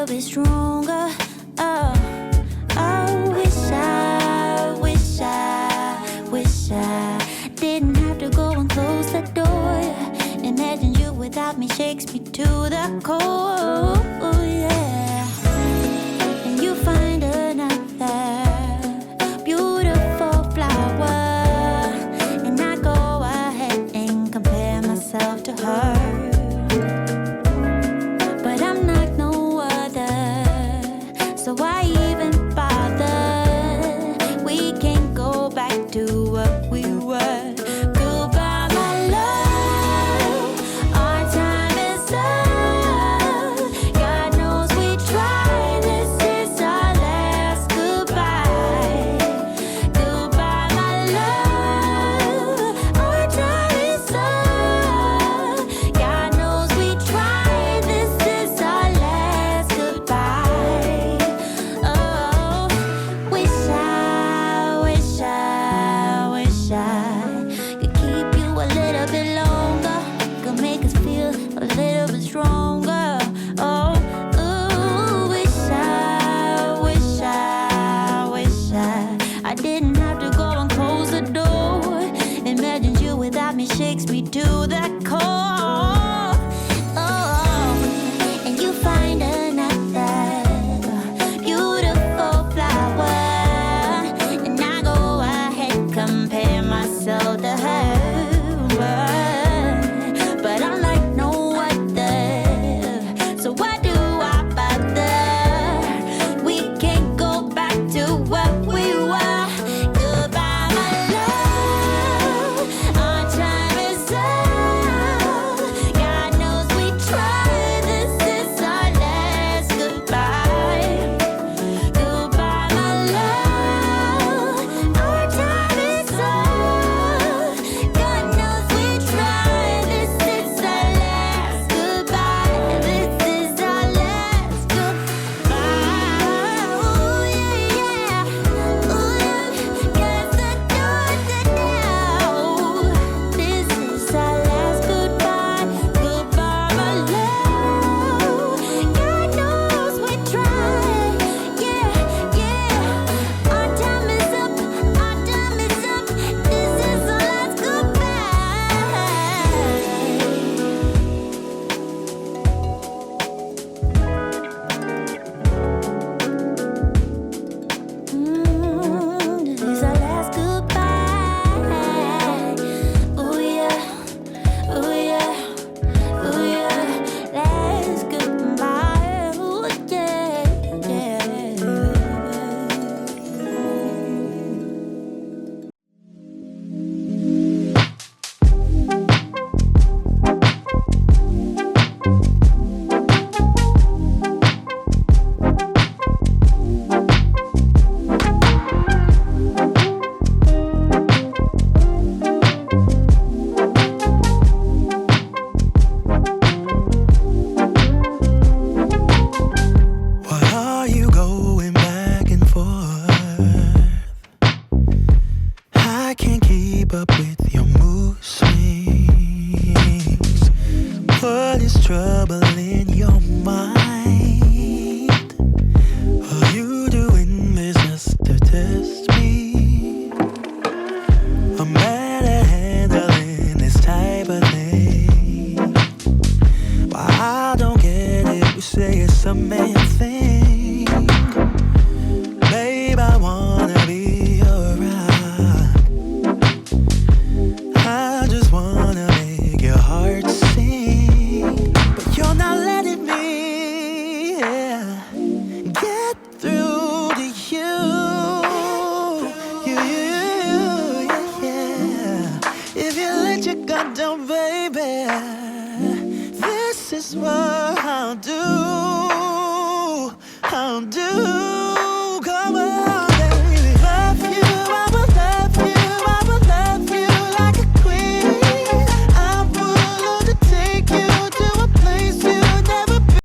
little bit stronger. Oh, wish I didn't have to go and close the door. Imagine you without me shakes me to the core. Oh, yeah. And you find another beautiful flower, and I go ahead and compare myself to her. But I'm not no other, so why even bother? We can't go back to what we were. Goodbye, my love. Our time is up. God knows we tried. This is our last goodbye. Goodbye, my love. Our time is up. God knows we tried. This is our last goodbye. Oh, wish I could keep you a little bit longer. Could make us feel a little bit stronger. Oh, ooh, wish I didn't have to go and close the door. Imagine you without me shakes me to the core. Oh, and you find another beautiful flower, and I go ahead compare myself to her. But I'm like no other, so why do I bother? We can't go back to what we were. Goodbye, my love. Our time is up. God knows we tried. This is our last goodbye. Goodbye, my love. Our time is up. God knows we tried. This is our last goodbye. This is our last goodbye. Ooh, yeah. Ooh, yeah. 'Cause the door's now. This is our last goodbye. Goodbye, my love. God knows we tried. Yeah. Our time is up. Our time is up. This is our last This is our last goodbye. Ooh, yeah. Ooh, yeah. Ooh, yeah. Last goodbye. Ooh, yeah. Why are you going back and forth? I can't keep up with your mood swings. What is troubling your mind? Are you doing this just to test me? I'm bad at handling this type of thing. Why I don't get it, you say it's a man thing. Babe, I wanna be around. I just wanna make your heart sing, but you're not letting me get through to you. Yeah. If you let your guard down, baby, this is what I'll do. Come on, baby. Love you, I will love you. I will love you like a queen. I'm willing to take you to a place you've never been.